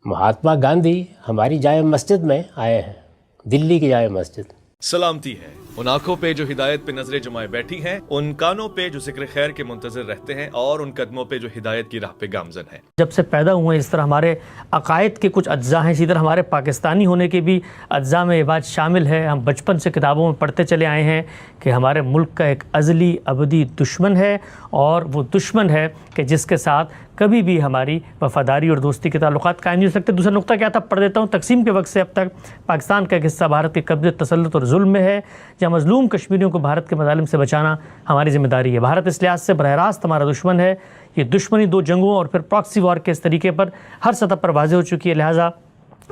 مہاتما گاندھی ہماری جامع مسجد میں آئے ہیں، دلی کی جامع مسجد۔ سلامتی ہے ان آنکھوں پہ جو ہدایت پہ نظریں جمائے بیٹھی ہیں، ان کانوں پہ جو ذکر خیر کے منتظر رہتے ہیں، اور ان قدموں پہ جو ہدایت کی راہ پہ گامزن ہیں۔ جب سے پیدا ہوئے اس طرح ہمارے عقائد کے کچھ اجزاء ہیں، اسی طرح ہمارے پاکستانی ہونے کے بھی اجزاء میں یہ بات شامل ہے۔ ہم بچپن سے کتابوں میں پڑھتے چلے آئے ہیں کہ ہمارے ملک کا ایک ازلی ابدی دشمن ہے، اور وہ دشمن ہے کہ جس کے ساتھ کبھی بھی ہماری وفاداری اور دوستی کے تعلقات قائم نہیں ہو سکتے۔ دوسرا نقطہ کیا تھا پڑھ دیتا ہوں۔ تقسیم کے وقت سے اب تک پاکستان کا ایک حصہ بھارت کے قبضے، تسلط اور ظلم میں ہے، جہاں مظلوم کشمیریوں کو بھارت کے مظالم سے بچانا ہماری ذمہ داری ہے۔ بھارت اس لحاظ سے براہ راست ہمارا دشمن ہے۔ یہ دشمنی 2 جنگوں اور پھر پراکسی وار کے اس طریقے پر ہر سطح پر واضح ہو چکی ہے، لہٰذا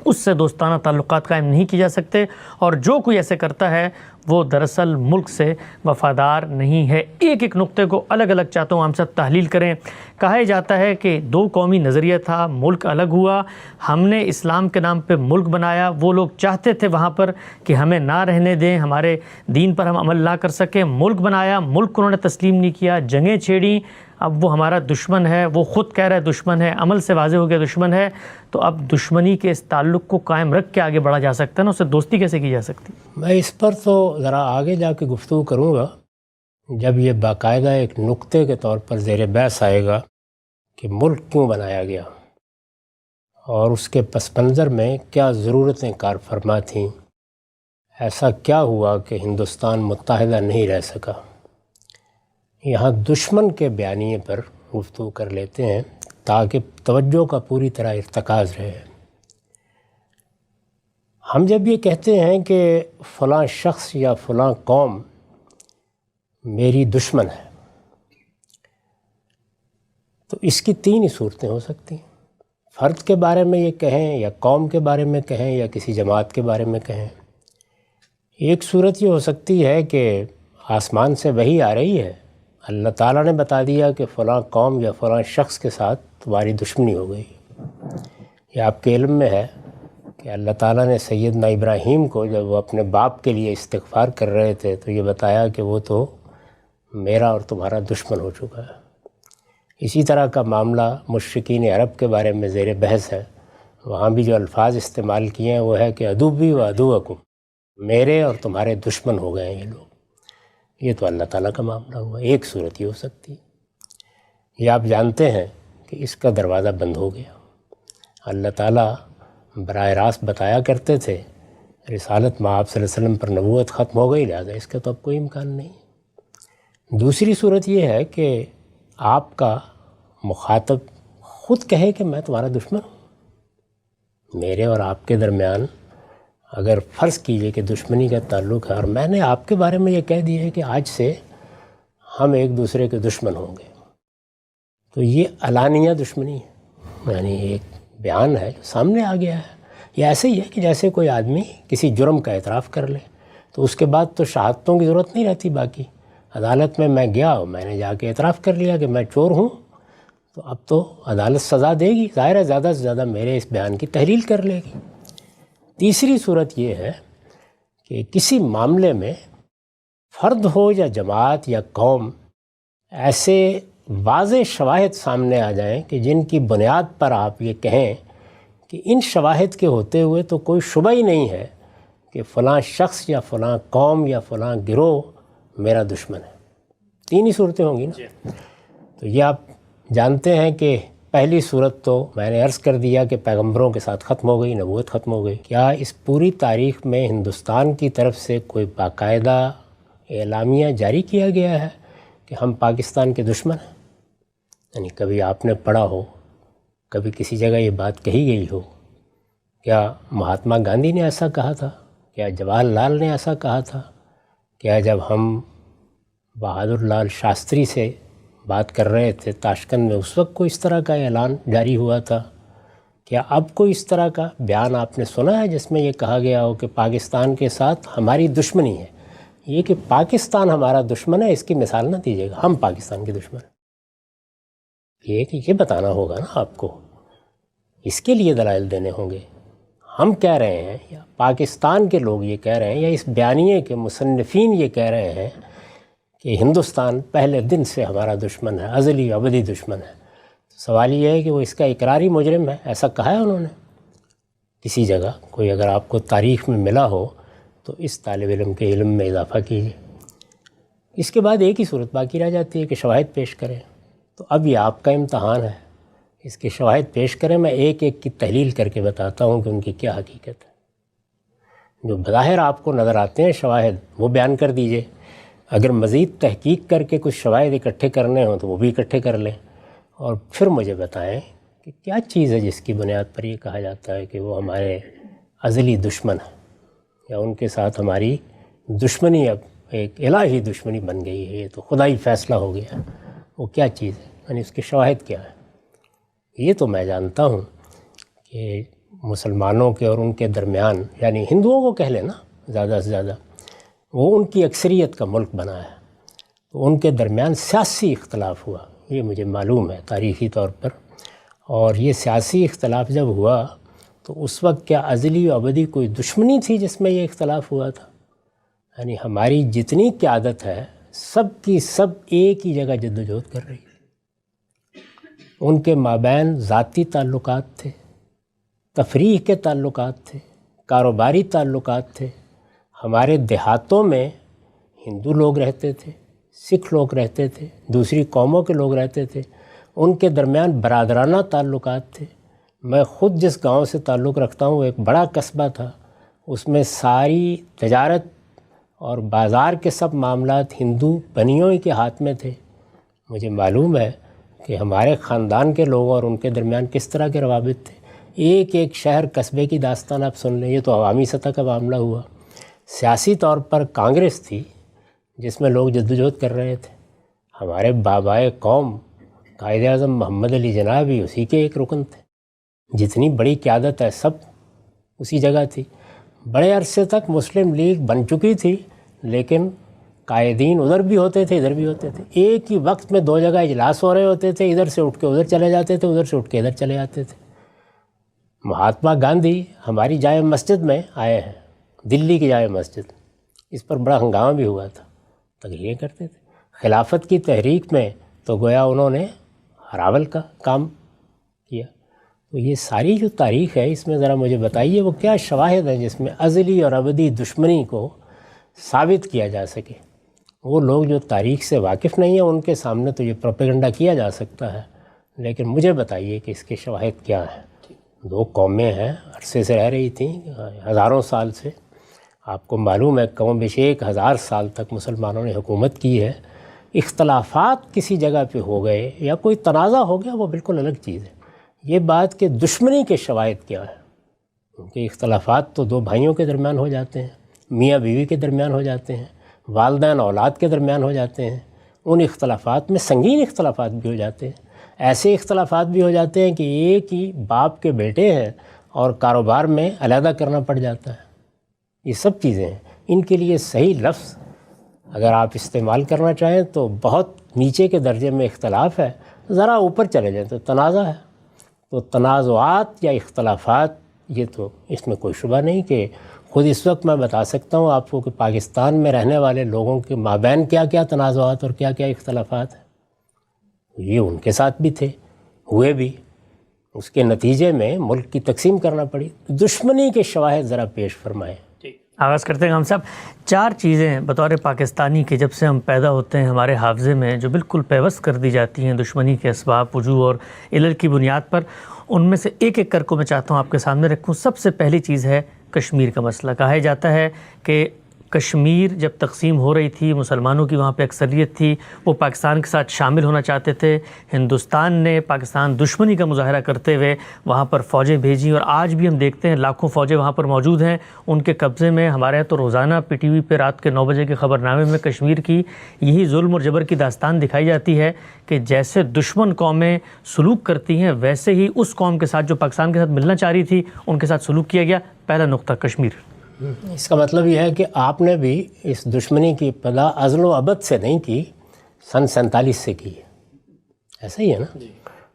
اس سے دوستانہ تعلقات قائم نہیں کی جا سکتے، اور جو کوئی ایسے کرتا ہے وہ دراصل ملک سے وفادار نہیں ہے۔ ایک ایک نقطے کو الگ الگ چاہتا ہوں ہم سب تحلیل کریں۔ کہا جاتا ہے کہ 2 قومی نظریہ تھا، ملک الگ ہوا، ہم نے اسلام کے نام پہ ملک بنایا، وہ لوگ چاہتے تھے وہاں پر کہ ہمیں نہ رہنے دیں، ہمارے دین پر ہم عمل نہ کر سکیں، ملک بنایا، ملک کو انہوں نے تسلیم نہیں کیا، جنگیں چھیڑیں، اب وہ ہمارا دشمن ہے، وہ خود کہہ رہا ہے دشمن ہے، عمل سے واضح ہو گیا دشمن ہے۔ تو اب دشمنی کے اس تعلق کو قائم رکھ کے آگے بڑھا جا سکتا ہے نا، اس سے دوستی کیسے کی جا سکتی؟ میں اس پر تو ذرا آگے جا کے گفتگو کروں گا جب یہ باقاعدہ ایک نقطے کے طور پر زیر بحث آئے گا کہ ملک کیوں بنایا گیا اور اس کے پس منظر میں کیا ضرورتیں کار فرما تھیں، ایسا کیا ہوا کہ ہندوستان متحدہ نہیں رہ سکا۔ یہاں دشمن کے بیانیے پر گفتگو کر لیتے ہیں تاکہ توجہ کا پوری طرح ارتکاز رہے۔ ہم جب یہ کہتے ہیں کہ فلاں شخص یا فلاں قوم میری دشمن ہے، تو اس کی 3 ہی صورتیں ہو سکتی ہیں۔ فرد کے بارے میں یہ کہیں، یا قوم کے بارے میں کہیں، یا کسی جماعت کے بارے میں کہیں۔ ایک صورت یہ ہو سکتی ہے کہ آسمان سے وحی آ رہی ہے، اللہ تعالیٰ نے بتا دیا کہ فلاں قوم یا فلاں شخص کے ساتھ تمہاری دشمنی ہو گئی۔ یہ آپ کے علم میں ہے کہ اللہ تعالیٰ نے سیدنا ابراہیم کو جب وہ اپنے باپ کے لیے استغفار کر رہے تھے تو یہ بتایا کہ وہ تو میرا اور تمہارا دشمن ہو چکا ہے۔ اسی طرح کا معاملہ مشرکین عرب کے بارے میں زیر بحث ہے۔ وہاں بھی جو الفاظ استعمال کیے ہیں وہ ہے کہ عدوی و عدوکم، میرے اور تمہارے دشمن ہو گئے ہیں یہ لوگ۔ یہ تو اللہ تعالیٰ کا معاملہ ہوا۔ ایک صورت یہ ہو سکتی ہے۔ یہ آپ جانتے ہیں کہ اس کا دروازہ بند ہو گیا۔ اللہ تعالیٰ براہ راست بتایا کرتے تھے رسالت میں آپ صلی اللہ علیہ وسلم پر نبوت ختم ہو گئی، لہٰذا اس کا تو اب کوئی امکان نہیں۔ دوسری صورت یہ ہے کہ آپ کا مخاطب خود کہے کہ میں تمہارا دشمن ہوں۔ میرے اور آپ کے درمیان اگر فرض کیجئے کہ دشمنی کا تعلق ہے، اور میں نے آپ کے بارے میں یہ کہہ دیا ہے کہ آج سے ہم ایک دوسرے کے دشمن ہوں گے، تو یہ علانیہ دشمنی ہے، یعنی ایک بیان ہے جو سامنے آ گیا ہے۔ یہ ایسے ہی ہے کہ جیسے کوئی آدمی کسی جرم کا اعتراف کر لے تو اس کے بعد تو شہادتوں کی ضرورت نہیں رہتی۔ باقی عدالت میں گیا اور میں نے جا کے اعتراف کر لیا کہ میں چور ہوں، تو اب تو عدالت سزا دے گی، ظاہر ہے زیادہ سے زیادہ میرے اس بیان کی تحلیل کر لے گی۔ تیسری صورت یہ ہے کہ کسی معاملے میں فرد ہو یا جماعت یا قوم، ایسے واضح شواہد سامنے آ جائیں کہ جن کی بنیاد پر آپ یہ کہیں کہ ان شواہد کے ہوتے ہوئے تو کوئی شبہ ہی نہیں ہے کہ فلاں شخص یا فلاں قوم یا فلاں گروہ میرا دشمن ہے۔ 3 ہی صورتیں ہوں گی نا۔ تو یہ آپ جانتے ہیں کہ پہلی صورت تو میں نے عرض کر دیا کہ پیغمبروں کے ساتھ ختم ہو گئی، نبوت ختم ہو گئی۔ کیا اس پوری تاریخ میں ہندوستان کی طرف سے کوئی باقاعدہ اعلامیہ جاری کیا گیا ہے کہ ہم پاکستان کے دشمن ہیں؟ یعنی کبھی آپ نے پڑھا ہو، کبھی کسی جگہ یہ بات کہی گئی ہو؟ کیا مہاتما گاندھی نے ایسا کہا تھا؟ کیا جواہر لال نے ایسا کہا تھا؟ کیا جب ہم بہادر لال شاستری سے بات کر رہے تھے تاشکند میں، اس وقت کوئی اس طرح کا اعلان جاری ہوا تھا؟ کیا اب کوئی اس طرح کا بیان آپ نے سنا ہے جس میں یہ کہا گیا ہو کہ پاکستان کے ساتھ ہماری دشمنی ہے؟ یہ کہ پاکستان ہمارا دشمن ہے، اس کی مثال نہ دیجیے گا، ہم پاکستان کے دشمن ہیں۔ یہ بتانا ہوگا نا آپ کو، اس کے لیے دلائل دینے ہوں گے۔ ہم کہہ رہے ہیں یا پاکستان کے لوگ یہ کہہ رہے ہیں یا اس بیانیے کے مصنفین یہ کہہ رہے ہیں کہ ہندوستان پہلے دن سے ہمارا دشمن ہے، ازلی ابدی دشمن ہے۔ سوال یہ ہے کہ وہ اس کا اقراری مجرم ہے، ایسا کہا ہے انہوں نے؟ کسی جگہ کوئی اگر آپ کو تاریخ میں ملا ہو تو اس طالب علم کے علم میں اضافہ کیجیے۔ اس کے بعد ایک ہی صورت باقی رہ جاتی ہے کہ شواہد پیش کریں۔ تو اب یہ آپ کا امتحان ہے، اس کے شواہد پیش کریں۔ میں ایک ایک کی تحلیل کر کے بتاتا ہوں کہ ان کی کیا حقیقت ہے۔ جو بظاہر آپ کو نظر آتے ہیں شواہد وہ بیان کر دیجئے، اگر مزید تحقیق کر کے کچھ شواہد اکٹھے کرنے ہوں تو وہ بھی اکٹھے کر لیں، اور پھر مجھے بتائیں کہ کیا چیز ہے جس کی بنیاد پر یہ کہا جاتا ہے کہ وہ ہمارے ازلی دشمن ہیں، یا ان کے ساتھ ہماری دشمنی اب ایک الہی دشمنی بن گئی ہے، یہ تو خدائی فیصلہ ہو گیا۔ وہ کیا چیز ہے، یعنی اس کے شواہد کیا ہے؟ یہ تو میں جانتا ہوں کہ مسلمانوں کے اور ان کے درمیان، یعنی ہندوؤں کو کہہ لیں نا زیادہ سے زیادہ، وہ ان کی اکثریت کا ملک بنا ہے، تو ان کے درمیان سیاسی اختلاف ہوا، یہ مجھے معلوم ہے تاریخی طور پر۔ اور یہ سیاسی اختلاف جب ہوا تو اس وقت کیا ازلی و ابدی کوئی دشمنی تھی جس میں یہ اختلاف ہوا تھا؟ یعنی ہماری جتنی قیادت ہے سب کی سب ایک ہی جگہ جدوجہد کر رہی ہے۔ ان کے مابین ذاتی تعلقات تھے، تفریح کے تعلقات تھے، کاروباری تعلقات تھے۔ ہمارے دیہاتوں میں ہندو لوگ رہتے تھے، سکھ لوگ رہتے تھے، دوسری قوموں کے لوگ رہتے تھے، ان کے درمیان برادرانہ تعلقات تھے۔ میں خود جس گاؤں سے تعلق رکھتا ہوں وہ ایک بڑا قصبہ تھا، اس میں ساری تجارت اور بازار کے سب معاملات ہندو بنیوں کے ہاتھ میں تھے۔ مجھے معلوم ہے کہ ہمارے خاندان کے لوگوں اور ان کے درمیان کس طرح کے روابط تھے۔ ایک ایک شہر قصبے کی داستان آپ سن لیں، یہ تو عوامی سطح کا معاملہ ہوا۔ سیاسی طور پر کانگریس تھی جس میں لوگ جدوجہد کر رہے تھے۔ ہمارے بابائے قوم قائد اعظم محمد علی جناح بھی اسی کے ایک رکن تھے۔ جتنی بڑی قیادت ہے سب اسی جگہ تھی۔ بڑے عرصے تک مسلم لیگ بن چکی تھی، لیکن قائدین ادھر بھی ہوتے تھے ادھر بھی ہوتے تھے۔ ایک ہی وقت میں دو جگہ اجلاس ہو رہے ہوتے تھے، ادھر سے اٹھ کے ادھر چلے جاتے تھے، ادھر سے اٹھ کے ادھر چلے جاتے تھے۔ مہاتما گاندھی ہماری جامع مسجد میں آئے ہیں، دلی کی جامع مسجد، اس پر بڑا ہنگامہ بھی ہوا تھا، تقریریں کرتے تھے۔ خلافت کی تحریک میں تو گویا انہوں نے ہراول کا کام کیا۔ تو یہ ساری جو تاریخ ہے اس میں ذرا مجھے بتائیے وہ کیا شواہد ہیں جس میں ازلی اور ابدی دشمنی کو ثابت کیا جا سکے۔ وہ لوگ جو تاریخ سے واقف نہیں ہیں ان کے سامنے تو یہ پروپیگنڈا کیا جا سکتا ہے، لیکن مجھے بتائیے کہ اس کے شواہد کیا ہیں۔ دو قومیں ہیں، عرصے سے رہ رہی تھیں، ہزاروں سال سے۔ آپ کو معلوم ہے کم بیش 1000 سال تک مسلمانوں نے حکومت کی ہے۔ اختلافات کسی جگہ پہ ہو گئے یا کوئی تنازع ہو گیا وہ بالکل الگ چیز ہے۔ یہ بات کہ دشمنی کے شواہد کیا ہے، کیونکہ اختلافات تو دو بھائیوں کے درمیان ہو جاتے ہیں، میاں بیوی کے درمیان ہو جاتے ہیں، والدین اولاد کے درمیان ہو جاتے ہیں۔ ان اختلافات میں سنگین اختلافات بھی ہو جاتے ہیں، ایسے اختلافات بھی ہو جاتے ہیں کہ ایک ہی باپ کے بیٹے ہیں اور کاروبار میں علیحدہ کرنا پڑ جاتا ہے۔ یہ سب چیزیں ہیں، ان کے لیے صحیح لفظ اگر آپ استعمال کرنا چاہیں تو بہت نیچے کے درجے میں اختلاف ہے، ذرا اوپر چلے جائیں تو تنازع ہے۔ تو تنازعات یا اختلافات یہ تو اس میں کوئی شبہ نہیں کہ خود اس وقت میں بتا سکتا ہوں آپ کو کہ پاکستان میں رہنے والے لوگوں کے مابین کیا کیا تنازعات اور کیا کیا اختلافات ہیں۔ یہ ان کے ساتھ بھی تھے، ہوئے بھی، اس کے نتیجے میں ملک کی تقسیم کرنا پڑی۔ دشمنی کے شواہد ذرا پیش فرمائیں۔ آغاز کرتے ہیں ہم صاحب، 4 چیزیں بطور پاکستانی کے جب سے ہم پیدا ہوتے ہیں ہمارے حافظے میں جو بالکل پیوست کر دی جاتی ہیں دشمنی کے اسباب، وجوہ اور علل کی بنیاد پر، ان میں سے ایک ایک کر کو میں چاہتا ہوں آپ کے سامنے رکھوں۔ سب سے پہلی چیز ہے کشمیر کا مسئلہ۔ کہا جاتا ہے کہ کشمیر جب تقسیم ہو رہی تھی، مسلمانوں کی وہاں پہ اکثریت تھی، وہ پاکستان کے ساتھ شامل ہونا چاہتے تھے۔ ہندوستان نے پاکستان دشمنی کا مظاہرہ کرتے ہوئے وہاں پر فوجیں بھیجیں، اور آج بھی ہم دیکھتے ہیں لاکھوں فوجیں وہاں پر موجود ہیں، ان کے قبضے میں۔ ہمارے یہاں تو روزانہ پی ٹی وی پہ رات کے 9 بجے کے خبر نامے میں کشمیر کی یہی ظلم اور جبر کی داستان دکھائی جاتی ہے کہ جیسے دشمن قومیں سلوک کرتی ہیں ویسے ہی اس قوم کے ساتھ جو پاکستان کے ساتھ ملنا چاہ رہی تھی ان کے ساتھ سلوک کیا گیا۔ پہلا نقطہ کشمیر۔ اس کا مطلب یہ ہے کہ آپ نے بھی اس دشمنی کی ابتدا ازل و ابد سے نہیں کی، سن 47 سے کی ہے، ایسا ہی ہے نا؟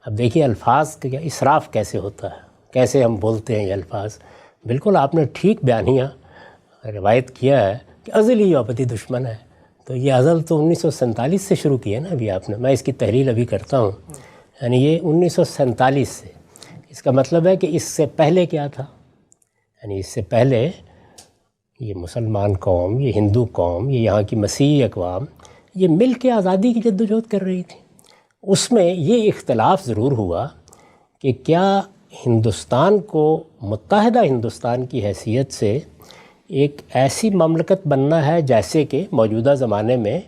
اب دیکھیے الفاظ کا اسراف کیسے ہوتا ہے، کیسے ہم بولتے ہیں یہ الفاظ۔ بالکل آپ نے ٹھیک بیانیہ روایت کیا ہے کہ ازلی و ابدی دشمن ہے، تو یہ ازل تو 1947 سے شروع کی ہے نا ابھی آپ نے۔ میں اس کی تحلیل ابھی کرتا ہوں، یعنی یہ 1947 سے، اس کا مطلب ہے کہ اس سے پہلے کیا تھا؟ یعنی اس سے پہلے یہ مسلمان قوم، یہ ہندو قوم، یہ یہاں کی مسیحی اقوام، یہ مل کے آزادی کی جدوجہد کر رہی تھی۔ اس میں یہ اختلاف ضرور ہوا کہ کیا ہندوستان کو متحدہ ہندوستان کی حیثیت سے ایک ایسی مملکت بننا ہے جیسے کہ موجودہ زمانے میں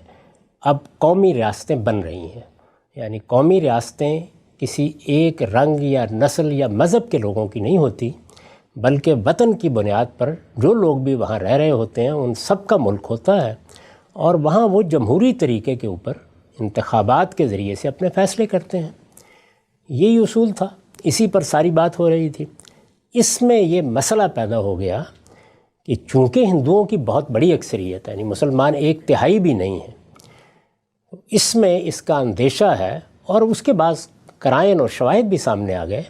اب قومی ریاستیں بن رہی ہیں، یعنی قومی ریاستیں کسی ایک رنگ یا نسل یا مذہب کے لوگوں کی نہیں ہوتی، بلکہ وطن کی بنیاد پر جو لوگ بھی وہاں رہ رہے ہوتے ہیں ان سب کا ملک ہوتا ہے، اور وہاں وہ جمہوری طریقے کے اوپر انتخابات کے ذریعے سے اپنے فیصلے کرتے ہیں۔ یہی اصول تھا، اسی پر ساری بات ہو رہی تھی۔ اس میں یہ مسئلہ پیدا ہو گیا کہ چونکہ ہندوؤں کی بہت بڑی اکثریت ہے، یعنی مسلمان 1/3 بھی نہیں ہیں، اس میں اس کا اندیشہ ہے، اور اس کے بعد قرائن اور شواہد بھی سامنے آ گئے،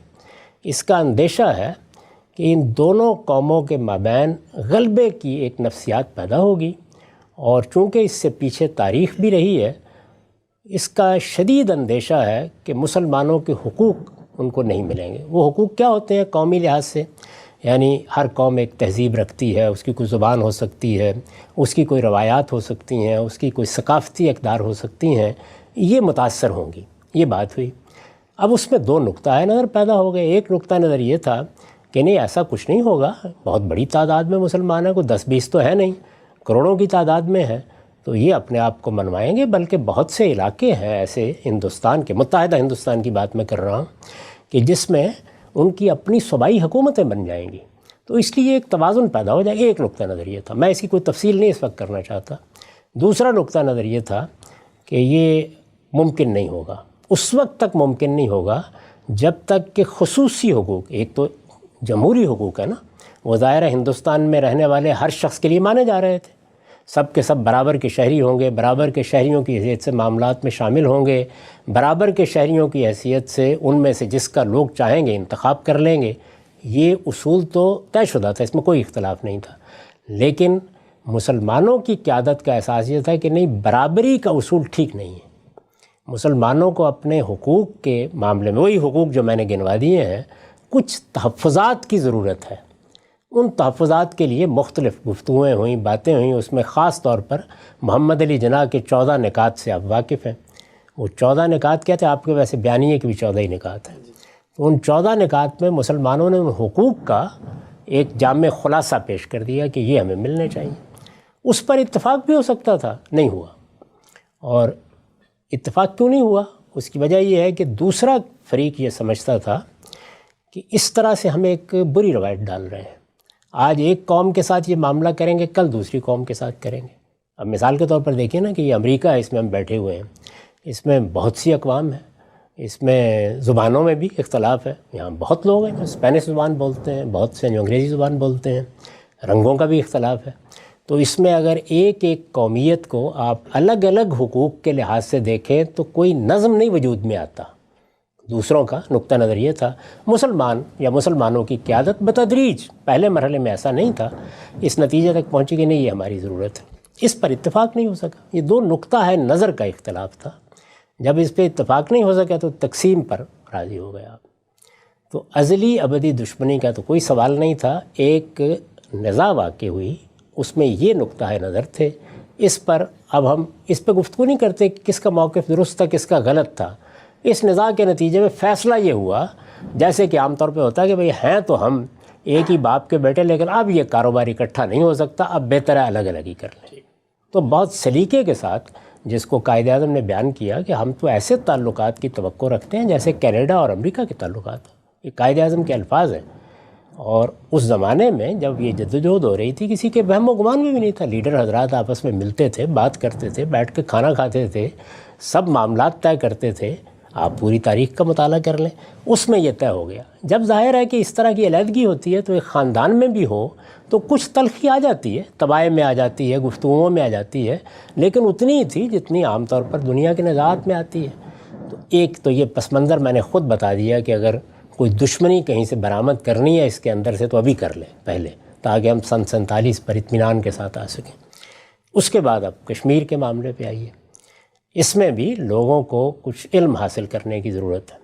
اس کا اندیشہ ہے کہ ان دونوں قوموں کے مابین غلبے کی ایک نفسیات پیدا ہوگی، اور چونکہ اس سے پیچھے تاریخ بھی رہی ہے، اس کا شدید اندیشہ ہے کہ مسلمانوں کے حقوق ان کو نہیں ملیں گے۔ وہ حقوق کیا ہوتے ہیں قومی لحاظ سے؟ یعنی ہر قوم ایک تہذیب رکھتی ہے، اس کی کوئی زبان ہو سکتی ہے، اس کی کوئی روایات ہو سکتی ہیں، اس کی کوئی ثقافتی اقدار ہو سکتی ہیں، یہ متاثر ہوں گی، یہ بات ہوئی۔ اب اس میں 2 نقطۂ نظر پیدا ہو گئے۔ ایک نقطہ نظر یہ تھا کہ نہیں، ایسا کچھ نہیں ہوگا، بہت بڑی تعداد میں مسلمان ہیں، کوئی 10-20 تو ہے نہیں، کروڑوں کی تعداد میں ہے، تو یہ اپنے آپ کو منوائیں گے۔ بلکہ بہت سے علاقے ہیں ایسے ہندوستان کے، متحدہ ہندوستان کی بات میں کر رہا ہوں، کہ جس میں ان کی اپنی صوبائی حکومتیں بن جائیں گی، تو اس لیے ایک توازن پیدا ہو جائے گا۔ ایک نقطہ نظر یہ تھا، میں اس کی کوئی تفصیل نہیں اس وقت کرنا چاہتا۔ دوسرا نقطہ نظر یہ تھا کہ یہ ممکن نہیں ہوگا، اس وقت تک ممکن نہیں ہوگا جب تک کہ خصوصی حقوق، ایک تو جمہوری حقوق ہے نا، وہ ظاہر ہے ہندوستان میں رہنے والے ہر شخص کے لیے مانے جا رہے تھے، سب کے سب برابر کے شہری ہوں گے، برابر کے شہریوں کی حیثیت سے معاملات میں شامل ہوں گے، برابر کے شہریوں کی حیثیت سے ان میں سے جس کا لوگ چاہیں گے انتخاب کر لیں گے۔ یہ اصول تو طے شدہ تھا، اس میں کوئی اختلاف نہیں تھا۔ لیکن مسلمانوں کی قیادت کا احساس یہ تھا کہ نہیں، برابری کا اصول ٹھیک نہیں ہے، مسلمانوں کو اپنے حقوق کے معاملے میں، وہی حقوق جو میں نے گنوا دیے ہیں، کچھ تحفظات کی ضرورت ہے۔ ان تحفظات کے لیے مختلف گفتگویں ہوئیں، باتیں ہوئیں، اس میں خاص طور پر محمد علی جناح کے 14 نکات سے آپ واقف ہیں۔ وہ 14 نکات کیا تھے؟ آپ کے ویسے بیانیے کے بھی 14 ہی نکات ہیں۔ تو ان 14 نکات میں مسلمانوں نے ان حقوق کا ایک جامع خلاصہ پیش کر دیا کہ یہ ہمیں ملنے چاہیے۔ اس پر اتفاق بھی ہو سکتا تھا، نہیں ہوا۔ اور اتفاق کیوں نہیں ہوا؟ اس کی وجہ یہ ہے کہ دوسرا فریق یہ سمجھتا تھا کہ اس طرح سے ہم ایک بری روایت ڈال رہے ہیں، آج ایک قوم کے ساتھ یہ معاملہ کریں گے، کل دوسری قوم کے ساتھ کریں گے۔ اب مثال کے طور پر دیکھیں نا کہ یہ امریکہ ہے، اس میں ہم بیٹھے ہوئے ہیں، اس میں بہت سی اقوام ہیں، اس میں زبانوں میں بھی اختلاف ہے، یہاں بہت لوگ ہیں جو اسپینش زبان بولتے ہیں، بہت سے جو انگریزی زبان بولتے ہیں، رنگوں کا بھی اختلاف ہے۔ تو اس میں اگر ایک ایک قومیت کو آپ الگ الگ حقوق کے لحاظ سے دیکھیں تو کوئی نظم نہیں وجود میں آتا۔ دوسروں کا نقطہ نظر یہ تھا، مسلمان یا مسلمانوں کی قیادت بتدریج، پہلے مرحلے میں ایسا نہیں تھا، اس نتیجے تک پہنچی کہ نہیں، یہ ہماری ضرورت ہے۔ اس پر اتفاق نہیں ہو سکا، یہ 2 نقطہ ہے نظر کا اختلاف تھا۔ جب اس پہ اتفاق نہیں ہو سکا تو تقسیم پر راضی ہو گیا۔ تو ازلی ابدی دشمنی کا تو کوئی سوال نہیں تھا، ایک نزاع واقع ہوئی، اس میں یہ نقطہ نظر تھے۔ اس پر اب ہم اس پہ گفتگو نہیں کرتے کہ کس کا موقف درست تھا، کس کا غلط تھا۔ اس نزاع کے نتیجے میں فیصلہ یہ ہوا، جیسے کہ عام طور پہ ہوتا ہے کہ بھئی ہیں تو ہم ایک ہی باپ کے بیٹے، لیکن اب یہ کاروبار اکٹھا نہیں ہو سکتا، اب بہتر ہے الگ الگ ہی کر لیں۔ تو بہت سلیقے کے ساتھ جس کو قائد اعظم نے بیان کیا کہ ہم تو ایسے تعلقات کی توقع رکھتے ہیں جیسے کینیڈا اور امریکہ کے تعلقات ہیں، یہ قائد اعظم کے الفاظ ہیں۔ اور اس زمانے میں جب یہ جدوجہد ہو رہی تھی، کسی کے وہم و گمان میں بھی نہیں تھا، لیڈر حضرات آپس میں ملتے تھے، بات کرتے تھے، بیٹھ کے کھانا کھاتے تھے، سب معاملات طے کرتے تھے۔ آپ پوری تاریخ کا مطالعہ کر لیں، اس میں یہ طے ہو گیا۔ جب ظاہر ہے کہ اس طرح کی علیحدگی ہوتی ہے تو ایک خاندان میں بھی ہو تو کچھ تلخی آ جاتی ہے، طبائع میں آ جاتی ہے، گفتگوؤں میں آ جاتی ہے، لیکن اتنی ہی تھی جتنی عام طور پر دنیا کے نزاعات میں آتی ہے۔ تو ایک تو یہ پس منظر میں نے خود بتا دیا کہ اگر کوئی دشمنی کہیں سے برآمد کرنی ہے اس کے اندر سے تو ابھی کر لیں پہلے، تاکہ ہم سن 47 پر اطمینان کے ساتھ آ سکیں۔ اس کے بعد اب کشمیر کے معاملے پہ آئیے، اس میں بھی لوگوں کو کچھ علم حاصل کرنے کی ضرورت ہے۔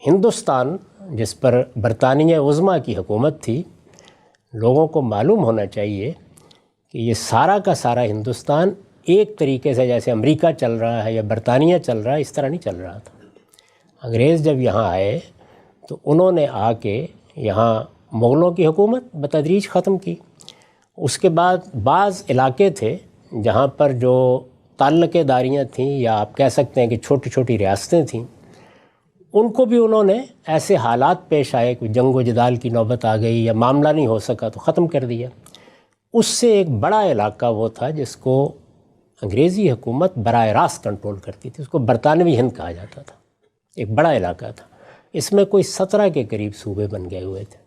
ہندوستان جس پر برطانیہ عظمیٰ کی حکومت تھی، لوگوں کو معلوم ہونا چاہیے کہ یہ سارا کا سارا ہندوستان ایک طریقے سے جیسے امریکہ چل رہا ہے یا برطانیہ چل رہا ہے اس طرح نہیں چل رہا تھا۔ انگریز جب یہاں آئے تو انہوں نے آ کے یہاں مغلوں کی حکومت بتدریج ختم کی۔ اس کے بعد بعض علاقے تھے جہاں پر جو تعلقِ داریاں تھیں یا آپ کہہ سکتے ہیں کہ چھوٹی چھوٹی ریاستیں تھیں، ان کو بھی انہوں نے ایسے حالات پیش آئے کہ جنگ و جدال کی نوبت آ گئی یا معاملہ نہیں ہو سکا تو ختم کر دیا۔ اس سے ایک بڑا علاقہ وہ تھا جس کو انگریزی حکومت براہ راست کنٹرول کرتی تھی، اس کو برطانوی ہند کہا جاتا تھا، ایک بڑا علاقہ تھا۔ اس میں کوئی 17 کے قریب صوبے بن گئے ہوئے تھے،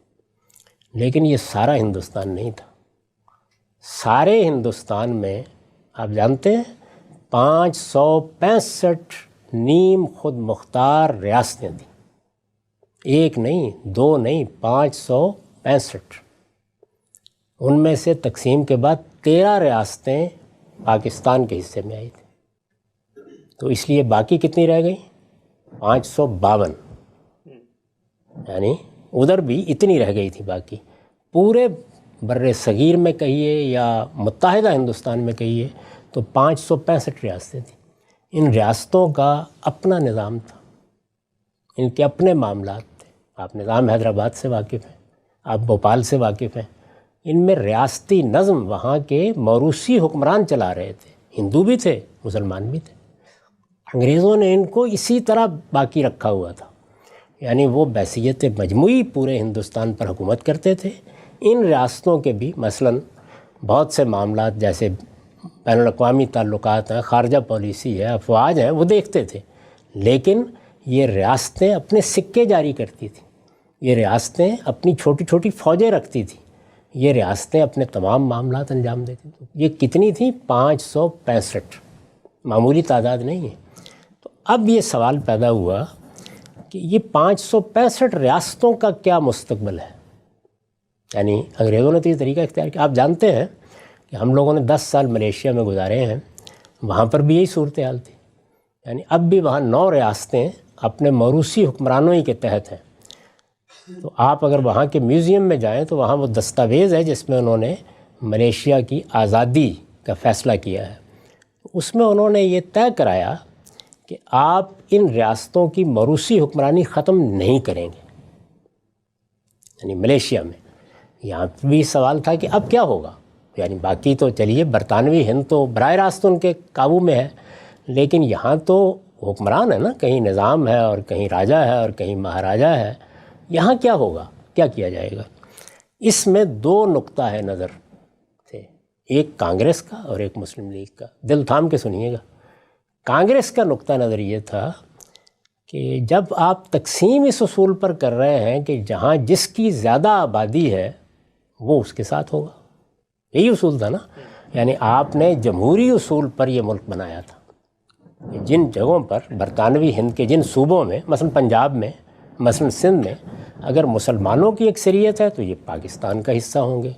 لیکن یہ سارا ہندوستان نہیں تھا۔ سارے ہندوستان میں آپ جانتے ہیں 565 نیم خود مختار ریاستیں تھیں، ایک نہیں، دو نہیں، 565۔ ان میں سے تقسیم کے بعد 13 ریاستیں پاکستان کے حصے میں آئی تھیں، تو اس لیے باقی کتنی رہ گئی؟ 552، یعنی ادھر بھی اتنی رہ گئی تھی باقی۔ پورے بر صغیر میں کہیے یا متحدہ ہندوستان میں کہیے تو 565 ریاستیں تھیں۔ ان ریاستوں کا اپنا نظام تھا، ان کے اپنے معاملات تھے۔ آپ نظام حیدرآباد سے واقف ہیں، آپ بھوپال سے واقف ہیں۔ ان میں ریاستی نظم وہاں کے موروثی حکمران چلا رہے تھے، ہندو بھی تھے، مسلمان بھی تھے۔ انگریزوں نے ان کو اسی طرح باقی رکھا ہوا تھا، یعنی وہ بحیثیت مجموعی پورے ہندوستان پر حکومت کرتے تھے۔ ان ریاستوں کے بھی مثلاً بہت سے معاملات جیسے بین الاقوامی تعلقات ہیں، خارجہ پالیسی ہے، افواج ہیں، وہ دیکھتے تھے، لیکن یہ ریاستیں اپنے سکے جاری کرتی تھیں، یہ ریاستیں اپنی چھوٹی چھوٹی فوجیں رکھتی تھیں، یہ ریاستیں اپنے تمام معاملات انجام دیتی تھیں۔ یہ کتنی تھیں؟ 565، معمولی تعداد نہیں ہے۔ تو اب یہ سوال پیدا ہوا کہ یہ 565 ریاستوں کا کیا مستقبل ہے؟ یعنی انگریزوں نے تو یہ طریقہ اختیار کیا۔ آپ جانتے ہیں کہ ہم لوگوں نے 10 سال ملیشیا میں گزارے ہیں، وہاں پر بھی یہی صورتحال تھی، یعنی اب بھی وہاں 9 ریاستیں اپنے موروثی حکمرانوں ہی کے تحت ہیں۔ تو آپ اگر وہاں کے میوزیم میں جائیں تو وہاں وہ دستاویز ہے جس میں انہوں نے ملیشیا کی آزادی کا فیصلہ کیا ہے۔ اس میں انہوں نے یہ طے کرایا کہ آپ ان ریاستوں کی موروثی حکمرانی ختم نہیں کریں گے، یعنی ملیشیا میں۔ یہاں بھی سوال تھا کہ اب کیا ہوگا، یعنی باقی تو چلیے برطانوی ہند تو براہ راست ان کے قابو میں ہے، لیکن یہاں تو حکمران ہے نا، کہیں نظام ہے اور کہیں راجہ ہے اور کہیں مہاراجہ ہے، یہاں کیا ہوگا، کیا کیا جائے گا؟ اس میں 2 نقطہ ہے نظر تھے، ایک کانگریس کا اور ایک مسلم لیگ کا۔ دل تھام کے سنیے گا۔ کانگریس کا نقطہ نظر یہ تھا کہ جب آپ تقسیم اس اصول پر کر رہے ہیں کہ جہاں جس کی زیادہ آبادی ہے وہ اس کے ساتھ ہوگا، یہی اصول تھا نا، یعنی آپ نے جمہوری اصول پر یہ ملک بنایا تھا کہ جن جگہوں پر برطانوی ہند کے جن صوبوں میں، مثلا پنجاب میں، مثلا سندھ میں اگر مسلمانوں کی اکثریت ہے تو یہ پاکستان کا حصہ ہوں گے،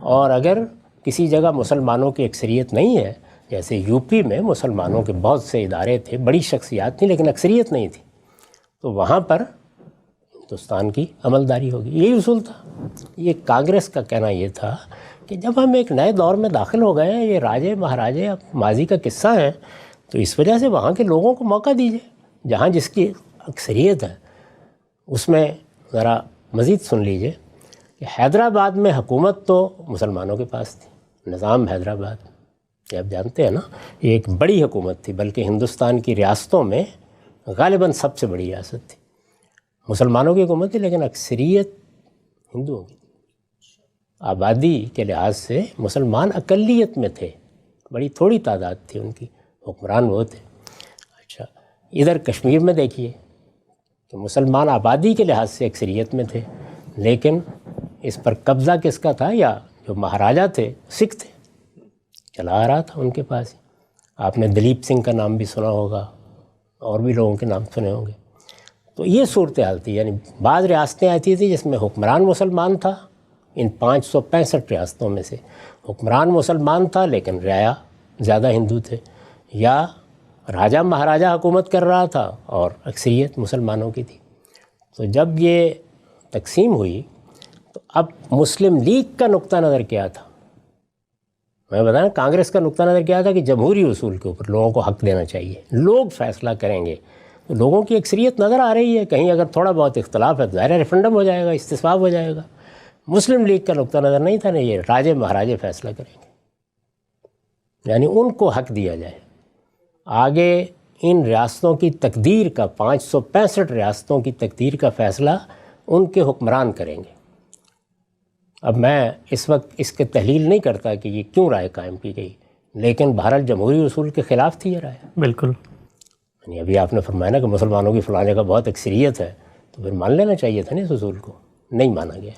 اور اگر کسی جگہ مسلمانوں کی اکثریت نہیں ہے، جیسے یو پی میں مسلمانوں کے بہت سے ادارے تھے، بڑی شخصیات تھیں لیکن اکثریت نہیں تھی، تو وہاں پر ہندوستان کی عملداری ہوگی، یہی اصول تھا۔ یہ کانگریس کا کہنا یہ تھا کہ جب ہم ایک نئے دور میں داخل ہو گئے ہیں، یہ راجے مہاراجے اب ماضی کا قصہ ہیں، تو اس وجہ سے وہاں کے لوگوں کو موقع دیجیے، جہاں جس کی اکثریت ہے۔ اس میں ذرا مزید سن لیجئے کہ حیدرآباد میں حکومت تو مسلمانوں کے پاس تھی، نظام حیدرآباد، یہ آپ جانتے ہیں نا، یہ ایک بڑی حکومت تھی، بلکہ ہندوستان کی ریاستوں میں غالباً سب سے بڑی ریاست تھی، مسلمانوں کی حکومت تھی لیکن اکثریت ہندوؤں کی تھی۔ آبادی کے لحاظ سے مسلمان اقلیت میں تھے، بڑی تھوڑی تعداد تھی ان کی، حکمران وہ تھے۔ اچھا، ادھر کشمیر میں دیکھیے کہ مسلمان آبادی کے لحاظ سے اکثریت میں تھے، لیکن اس پر قبضہ کس کا تھا؟ یا جو مہاراجہ تھے سکھ تھے، چلا آ رہا تھا ان کے پاس ہی۔ آپ نے دلیپ سنگھ کا نام بھی سنا ہوگا، اور بھی لوگوں کے نام سنے ہوں گے۔ تو یہ صورتحال تھی، یعنی بعض ریاستیں ایسی تھیں جس میں حکمران مسلمان تھا، ان 565 ریاستوں میں سے حکمران مسلمان تھا لیکن رعایا زیادہ ہندو تھے، یا راجہ مہاراجہ حکومت کر رہا تھا اور اکثریت مسلمانوں کی تھی۔ تو جب یہ تقسیم ہوئی تو اب مسلم لیگ کا نقطہ نظر کیا تھا؟ میں بتایا کانگریس کا نقطہ نظر کیا تھا کہ جمہوری اصول کے اوپر لوگوں کو حق دینا چاہیے، لوگ فیصلہ کریں گے. تو لوگوں کی اکثریت نظر آ رہی ہے، کہیں اگر تھوڑا بہت اختلاف ہے تو ظاہر ریفرنڈم ہو جائے گا، استصواب ہو جائے گا. مسلم لیگ کا نقطہ نظر نہیں تھا نا، یہ راجے مہاراجے فیصلہ کریں گے، یعنی ان کو حق دیا جائے. آگے ان ریاستوں کی تقدیر کا 565 ریاستوں کی تقدیر کا فیصلہ ان کے حکمران کریں گے. اب میں اس وقت اس کے تحلیل نہیں کرتا کہ یہ کیوں رائے قائم کی گئی، لیکن بہرحال جمہوری اصول کے خلاف تھی یہ رائے. بالکل. یعنی ابھی آپ نے فرمایا نا کہ مسلمانوں کی فلاں جگہ بہت اکثریت ہے، تو پھر مان لینا چاہیے تھا نا اس اصول کو. نہیں مانا گیا.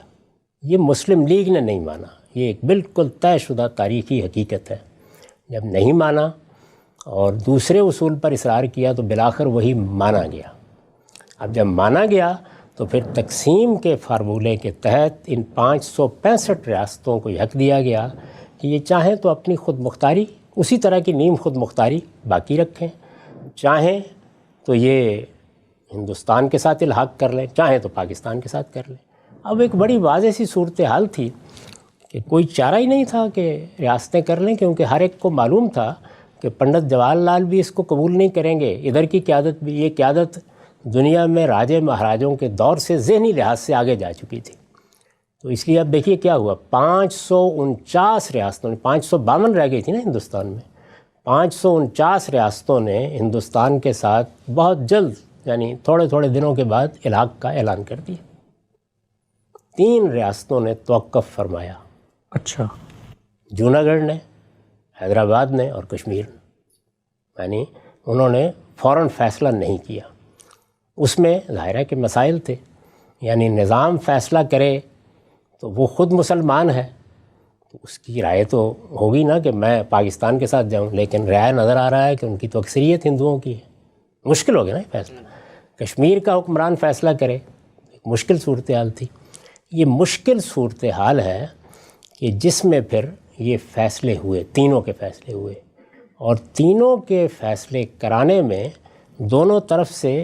یہ مسلم لیگ نے نہیں مانا، یہ ایک بالکل طے شدہ تاریخی حقیقت ہے. جب نہیں مانا اور دوسرے اصول پر اصرار کیا تو بالآخر وہی مانا گیا. اب جب مانا گیا تو پھر تقسیم کے فارمولے کے تحت ان 565 ریاستوں کو حق دیا گیا کہ یہ چاہیں تو اپنی خود مختاری، اسی طرح کی نیم خود مختاری باقی رکھیں، چاہیں تو یہ ہندوستان کے ساتھ الحاق کر لیں، چاہیں تو پاکستان کے ساتھ کر لیں. اب ایک بڑی واضح سی صورتحال تھی کہ کوئی چارہ ہی نہیں تھا کہ ریاستیں کر لیں، کیونکہ ہر ایک کو معلوم تھا کہ پنڈت جواہر لال بھی اس کو قبول نہیں کریں گے. ادھر کی قیادت بھی، یہ قیادت دنیا میں راجے مہاراجوں کے دور سے ذہنی لحاظ سے آگے جا چکی تھی. تو اس لیے اب دیکھیے کیا ہوا، 549 ریاستوں نے، 552 رہ گئی تھی نا ہندوستان میں، 549 ریاستوں نے ہندوستان کے ساتھ بہت جلد، یعنی تھوڑے تھوڑے دنوں کے بعد الحاق کا اعلان کر دیا. 3 ریاستوں نے توقف فرمایا. اچھا. جوناگڑھ نے، حیدرآباد نے اور کشمیر نے، یعنی انہوں نے فوراً فیصلہ نہیں کیا. اس میں ظاہرہ کے مسائل تھے، یعنی نظام فیصلہ کرے تو وہ خود مسلمان ہے تو اس کی رائے تو ہوگی نا کہ میں پاکستان کے ساتھ جاؤں، لیکن رائے نظر آ رہا ہے کہ ان کی تو اکثریت ہندوؤں کی ہے. مشکل ہو گیا نا یہ فیصلہ. کشمیر کا حکمران فیصلہ کرے، ایک مشکل صورتحال تھی. یہ مشکل صورتحال ہے کہ جس میں پھر یہ فیصلے ہوئے، تینوں کے فیصلے ہوئے، اور تینوں کے فیصلے کرانے میں دونوں طرف سے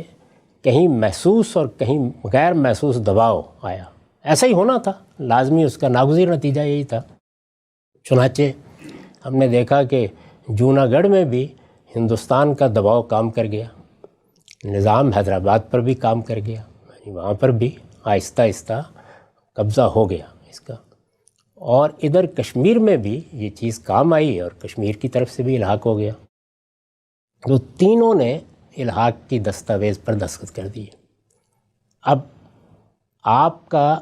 کہیں محسوس اور کہیں غیر محسوس دباؤ آیا. ایسا ہی ہونا تھا، لازمی، اس کا ناگزیر نتیجہ یہی تھا. چنانچہ ہم نے دیکھا کہ جوناگڑھ میں بھی ہندوستان کا دباؤ کام کر گیا، نظام حیدرآباد پر بھی کام کر گیا، یعنی وہاں پر بھی آہستہ آہستہ قبضہ ہو گیا اس کا. اور ادھر کشمیر میں بھی یہ چیز کام آئی اور کشمیر کی طرف سے بھی الحاق ہو گیا. تو تینوں نے الحاق کی دستاویز پر دستخط کر دیے. اب آپ کا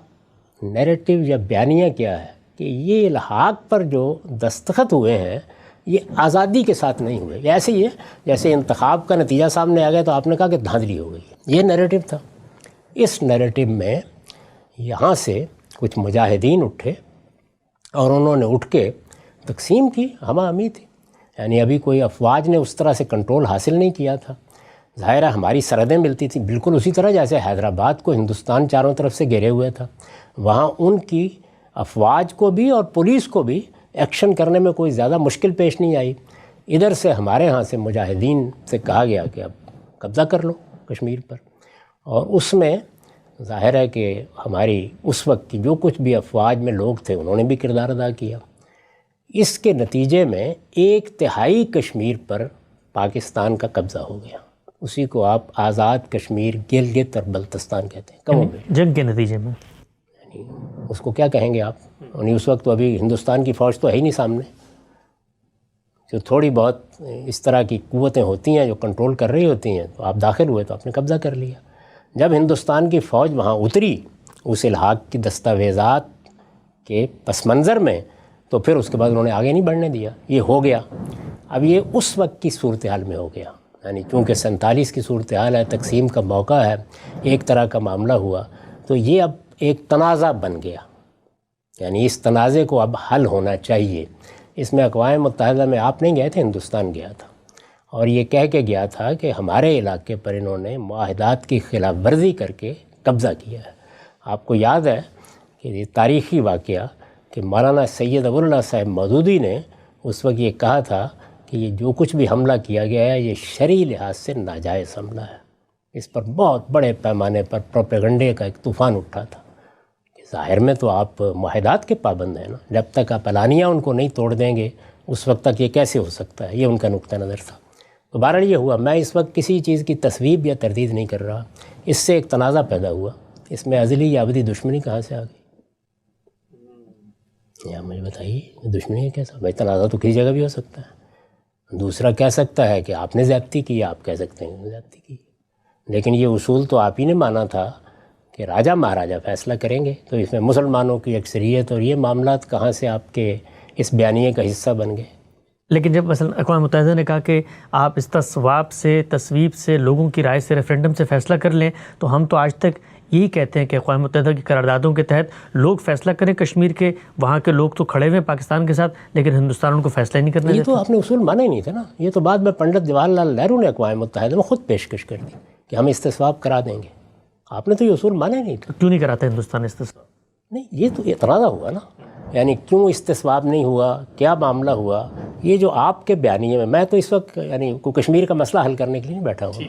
نیریٹو یا بیانیہ کیا ہے کہ یہ الحاق پر جو دستخط ہوئے ہیں یہ آزادی کے ساتھ نہیں ہوئے. یہ ایسے ہی ہے جیسے انتخاب کا نتیجہ سامنے آ گیا تو آپ نے کہا کہ دھاندلی ہو گئی. یہ نیریٹو تھا. اس نیریٹو میں یہاں سے کچھ مجاہدین اٹھے اور انہوں نے اٹھ کے تقسیم کی ہمہ ہمی تھی. یعنی ابھی کوئی افواج نے اس طرح سے کنٹرول حاصل نہیں کیا تھا. ظاہر ہے ہماری سرحدیں ملتی تھیں بالکل اسی طرح جیسے حیدرآباد کو ہندوستان چاروں طرف سے گھیرے ہوئے تھا. وہاں ان کی افواج کو بھی اور پولیس کو بھی ایکشن کرنے میں کوئی زیادہ مشکل پیش نہیں آئی. ادھر سے ہمارے ہاں سے مجاہدین سے کہا گیا کہ اب قبضہ کر لو کشمیر پر، اور اس میں ظاہر ہے کہ ہماری اس وقت کی جو کچھ بھی افواج میں لوگ تھے انہوں نے بھی کردار ادا کیا. اس کے نتیجے میں 1/3 کشمیر پر پاکستان کا قبضہ ہو گیا. اسی کو آپ آزاد کشمیر، گلگت اور بلتستان کہتے ہیں. کم جنگ کے نتیجے میں، یعنی اس کو کیا کہیں گے آپ؟ یعنی اس وقت تو ابھی ہندوستان کی فوج تو ہے ہی نہیں سامنے. جو تھوڑی بہت اس طرح کی قوتیں ہوتی ہیں جو کنٹرول کر رہی ہوتی ہیں، تو آپ داخل ہوئے تو آپ نے قبضہ کر لیا. جب ہندوستان کی فوج وہاں اتری اس الحاق کی دستاویزات کے پس منظر میں، تو پھر اس کے بعد انہوں نے آگے نہیں بڑھنے دیا. یہ ہو گیا. اب یہ اس وقت کی صورتحال میں ہو گیا، یعنی چونکہ 47 کی صورتحال ہے، تقسیم کا موقع ہے، ایک طرح کا معاملہ ہوا، تو یہ اب ایک تنازع بن گیا. یعنی اس تنازع کو اب حل ہونا چاہیے. اس میں اقوام متحدہ میں آپ نہیں گئے تھے، ہندوستان گیا تھا، اور یہ کہہ کے گیا تھا کہ ہمارے علاقے پر انہوں نے معاہدات کی خلاف ورزی کر کے قبضہ کیا ہے. آپ کو یاد ہے کہ یہ تاریخی واقعہ کہ مولانا سید ابو اللہ صاحب مودودی نے اس وقت یہ کہا تھا کہ یہ جو کچھ بھی حملہ کیا گیا ہے یہ شرعی لحاظ سے ناجائز حملہ ہے. اس پر بہت بڑے پیمانے پر پروپیگنڈے کا ایک طوفان اٹھا تھا کہ ظاہر میں تو آپ معاہدات کے پابند ہیں نا، جب تک آپ علانیہ ان کو نہیں توڑ دیں گے اس وقت تک یہ کیسے ہو سکتا ہے، یہ ان کا نقطہ نظر تھا۔ تو بہرحال یہ ہوا، میں اس وقت کسی چیز کی تصویب یا تردید نہیں کر رہا، اس سے ایک تنازع پیدا ہوا، اس میں ازلی یا ابدی دشمنی کہاں سے آ گئی؟ یا مجھے بتائیے دشمنی ہے کیسا؟ بھائی تنازع تو کسی جگہ بھی ہو سکتا ہے، دوسرا کہہ سکتا ہے کہ آپ نے زیادتی کی، آپ کہہ سکتے ہیں زیادتی کی، لیکن یہ اصول تو آپ ہی نے مانا تھا کہ راجہ مہاراجہ فیصلہ کریں گے، تو اس میں مسلمانوں کی اکثریت اور یہ معاملات کہاں سے آپ کے اس بیانیے کا حصہ بن گئے؟ لیکن جب مثلا اقوام متحدہ نے کہا کہ آپ استصواب سے، تصویب سے، لوگوں کی رائے سے، ریفرینڈم سے فیصلہ کر لیں، تو ہم تو آج تک یہی کہتے ہیں کہ اقوام متحدہ کی قراردادوں کے تحت لوگ فیصلہ کریں کشمیر کے، وہاں کے لوگ تو کھڑے ہوئے ہیں پاکستان کے ساتھ، لیکن ہندوستان ان کو فیصلہ ہی نہیں کرنے یہ دیتا۔ تو آپ نے اصول مانا ہی نہیں تھا نا، یہ تو بعد میں پنڈت جواہر لال نہرو نے اقوام متحدہ میں خود پیشکش کر دی کہ ہم استصواب کرا دیں گے، آپ نے تو یہ اصول مانا ہی نہیں تھا۔ کیوں نہیں کراتا ہندوستان استصواب؟ نہیں، یہ تو تنازع ہوا نا، یعنی کیوں استصواب نہیں ہوا، کیا معاملہ ہوا، یہ جو آپ کے بیانیے میں تو اس وقت یعنی کوئی کشمیر کا مسئلہ حل کرنے کے لیے نہیں بیٹھا ہوں،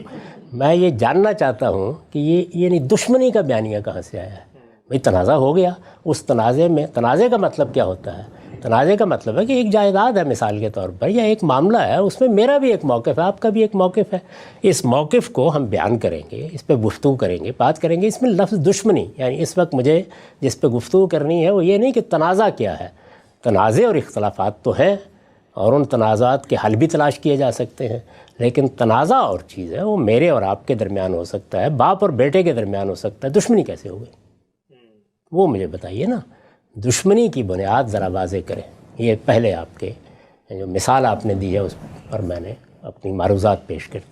میں یہ جاننا چاہتا ہوں کہ یہ یعنی دشمنی کا بیانیہ کہاں سے آیا ہے؟ بھئی تنازع ہو گیا، اس تنازع میں، تنازع کا مطلب کیا ہوتا ہے؟ تنازع کا مطلب ہے کہ ایک جائیداد ہے مثال کے طور پر، یا ایک معاملہ ہے، اس میں میرا بھی ایک موقف ہے، آپ کا بھی ایک موقف ہے، اس موقف کو ہم بیان کریں گے، اس پہ گفتگو کریں گے، بات کریں گے۔ اس میں لفظ دشمنی، یعنی اس وقت مجھے جس پہ گفتگو کرنی ہے وہ یہ نہیں کہ تنازع کیا ہے، تنازع اور اختلافات تو ہیں اور ان تنازعات کے حل بھی تلاش کیے جا سکتے ہیں، لیکن تنازع اور چیز ہے، وہ میرے اور آپ کے درمیان ہو سکتا ہے، باپ اور بیٹے کے درمیان ہو سکتا ہے، دشمنی کیسے ہو گئی؟ وہ مجھے بتائیے نا، دشمنی کی بنیاد ذرا واضح کریں۔ یہ پہلے آپ کے جو مثال آپ نے دی ہے اس پر میں نے اپنی معروضات پیش کر دی۔